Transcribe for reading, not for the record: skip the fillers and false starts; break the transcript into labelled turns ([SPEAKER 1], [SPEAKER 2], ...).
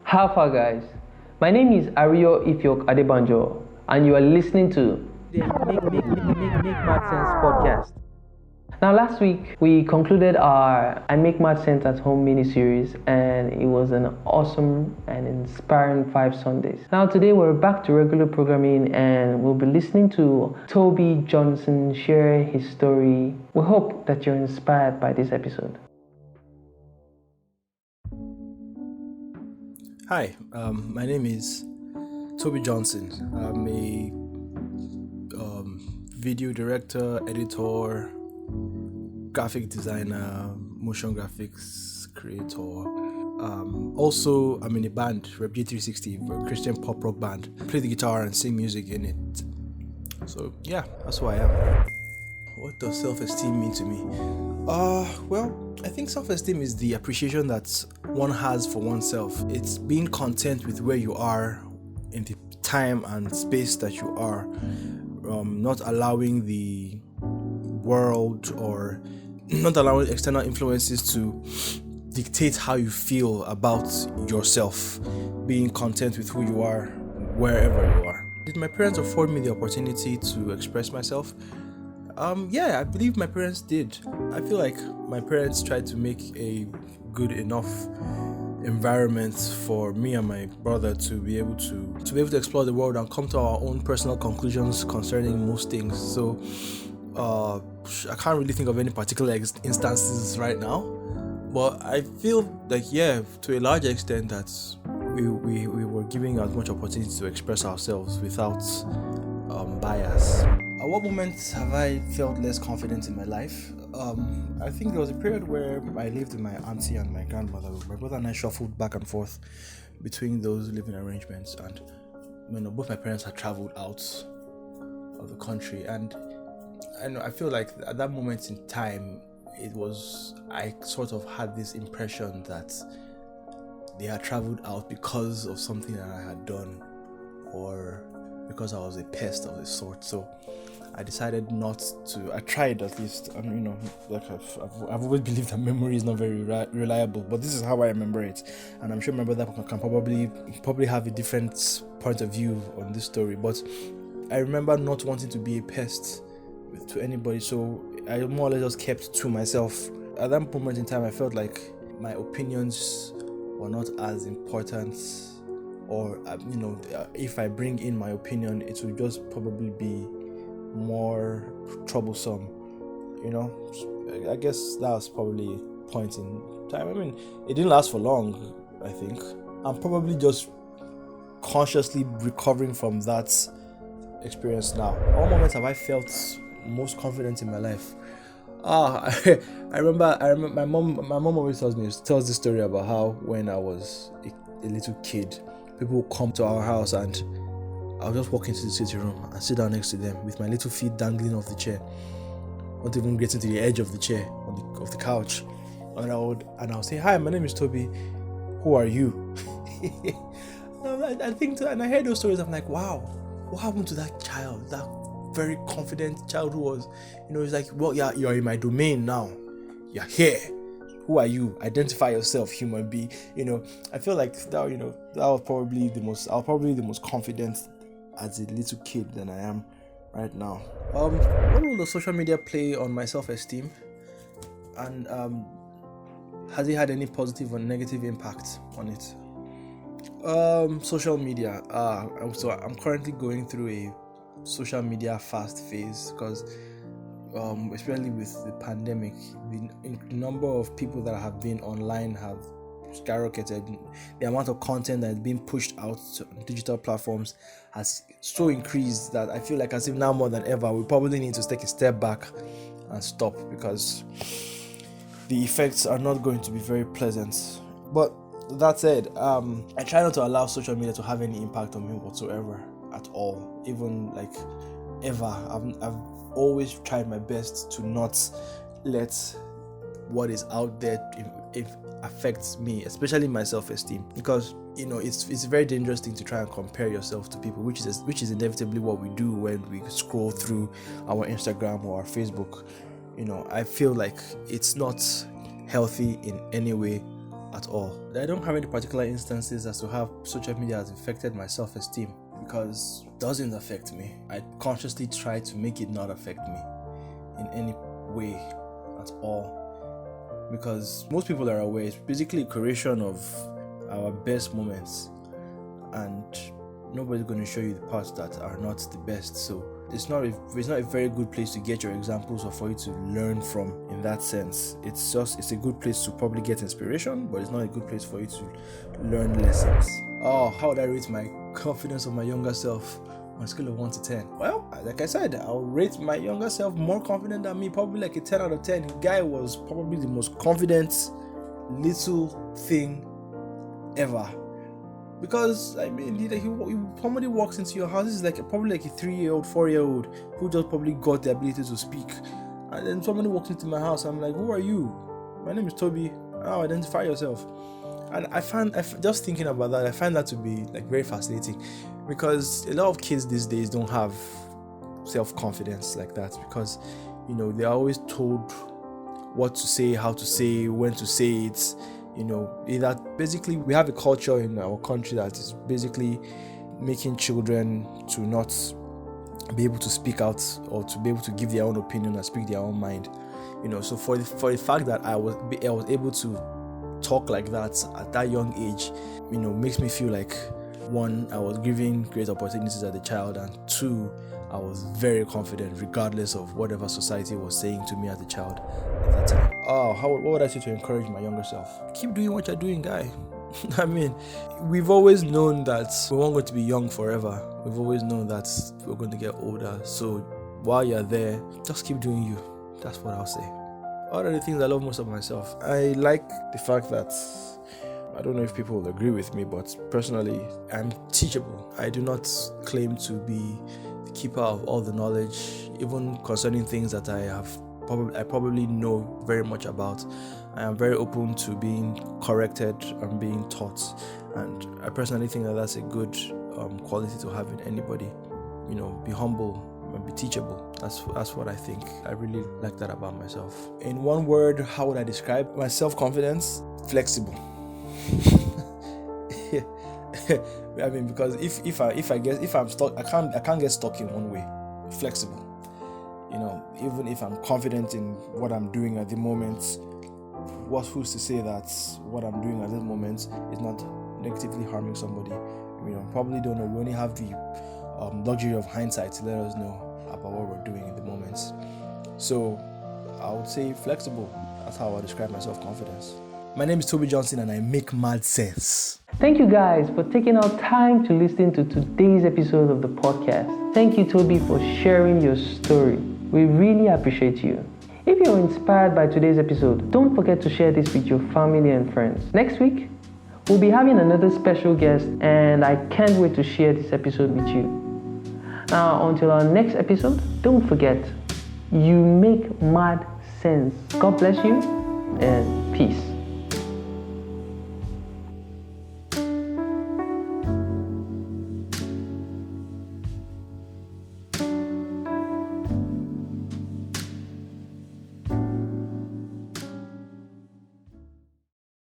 [SPEAKER 1] How far, guys? My name is Ario Ifyok Adebanjo, and you are listening to the Make Mad Sense podcast. Now, last week we concluded our I Make Mad Sense at Home mini-series, and it was an awesome and inspiring 5 Sundays. Now, today we're back to regular programming, and we'll be listening to Tobi Johnson share his story. We hope that you're inspired by this episode.
[SPEAKER 2] Hi, my name is Tobi Johnson. I'm a video director, editor, graphic designer, motion graphics creator. Also, I'm in a band, Rep J360, a Christian pop rock band. I play the guitar and sing music in it. So yeah, that's who I am. What does self-esteem mean to me? Well, I think self-esteem is the appreciation that one has for oneself. It's being content with where you are in the time and space that you are, not allowing the world or not allowing external influences to dictate how you feel about yourself. Being content with who you are, wherever you are. Did my parents afford me the opportunity to express myself? Yeah, I believe my parents did. I feel like my parents tried to make a good enough environment for me and my brother to be able to explore the world and come to our own personal conclusions concerning most things. So I can't really think of any particular instances right now, but I feel like, yeah, to a large extent that we were giving as much opportunity to express ourselves without bias. At what moments have I felt less confident in my life? I think there was a period where I lived with my auntie and my grandmother. My brother and I shuffled back and forth between those living arrangements, and both my parents had traveled out of the country, and I feel like at that moment in time, I sort of had this impression that they had traveled out because of something that I had done, or because I was a pest of the sort. So I decided not to. I tried, at least, and like I've always believed that memory is not very reliable, but this is how I remember it, and I'm sure my brother can probably have a different point of view on this story. But I remember not wanting to be a pest to anybody, so I more or less just kept to myself. At that moment in time, I felt like my opinions were not as important, or if I bring in my opinion, it will just probably be more troublesome. I guess that was probably a point in time. It didn't last for long. I think I'm probably just consciously recovering from that experience now. What moments have I felt most confident in my life? I remember my mom always tells this story about how when I was a little kid, people would come to our house and I'll just walk into the sitting room and sit down next to them with my little feet dangling off the chair, not even getting to the edge of the chair of the couch, and I'll say, "Hi, my name is Tobi. Who are you?" I think, and I heard those stories. I'm like, wow, what happened to that child? That very confident child who was, it's like, well, yeah, you're in my domain now. You're here. Who are you? Identify yourself, human being. I feel like that. That was probably the most. I was probably the most confident as a little kid than I am right now. What role does social media play on my self-esteem? And has it had any positive or negative impact on it? Social media. So I'm currently going through a social media fast phase because, especially with the pandemic, the number of people that have been online have skyrocketed. The amount of content that is being pushed out to digital platforms has so increased that I feel like as if now more than ever we probably need to take a step back and stop, because the effects are not going to be very pleasant. But that said, I try not to allow social media to have any impact on me whatsoever at all, even like ever. I've always tried my best to not let what is out there if affects me, especially my self-esteem, because it's a very dangerous thing to try and compare yourself to people, which is inevitably what we do when we scroll through our Instagram or our Facebook. I feel like it's not healthy in any way at all. I don't have any particular instances as to how social media has affected my self-esteem, because it doesn't affect me. I consciously try to make it not affect me in any way at all, because most people are aware it's basically a creation of our best moments, and nobody's going to show you the parts that are not the best. So it's not a very good place to get your examples or for you to learn from in that sense. It's a good place to probably get inspiration, but it's not a good place for you to learn lessons. Oh, how would I rate my confidence of my younger self on a scale of 1 to 10? Well, like I said, I'll rate my younger self more confident than me, probably like a 10 out of 10. The guy was probably the most confident little thing ever. Because I mean, he somebody walks into your house. This is probably like a 3-year-old, 4-year-old who just probably got the ability to speak, and then somebody walks into my house. I'm like, who are you? My name is Tobi. How identify yourself? And just thinking about that, I find that to be like very fascinating, because a lot of kids these days don't have self-confidence like that, because they're always told what to say, how to say, when to say it. That basically we have a culture in our country that is basically making children to not be able to speak out or to be able to give their own opinion and speak their own mind. So for the fact that I was able to talk like that at that young age, makes me feel like, one, I was given great opportunities as a child, and two, I was very confident regardless of whatever society was saying to me as a child at that time. What would I say to encourage my younger self? Keep doing what you're doing, guy. I mean, we've always known that we weren't going to be young forever. We've always known that we're going to get older. So while you're there, just keep doing you. That's what I'll say. What are the things I love most of myself? I like the fact that, I don't know if people will agree with me, but personally, I'm teachable. I do not claim to be the keeper of all the knowledge, even concerning things that I probably know very much about. I am very open to being corrected and being taught, and I personally think that that's a good quality to have in anybody. Be humble and be teachable. That's what I think. I really like that about myself. In one word, how would I describe my self-confidence? Flexible. I mean, because if I'm stuck, I can't get stuck in one way. Flexible. Even if I'm confident in what I'm doing at the moment, who's to say that what I'm doing at this moment is not negatively harming somebody? Probably don't know. We only have the luxury of hindsight to let us know about what we're doing in the moment. So I would say flexible. That's how I describe my self-confidence. My name is Tobi Johnson, and I make mad sense.
[SPEAKER 1] Thank you guys for taking out time to listen to today's episode of the podcast. Thank you, Tobi, for sharing your story. We really appreciate you. If you're inspired by today's episode, don't forget to share this with your family and friends. Next week, we'll be having another special guest, and I can't wait to share this episode with you. Now, until our next episode, don't forget, you make mad sense. God bless you, and peace.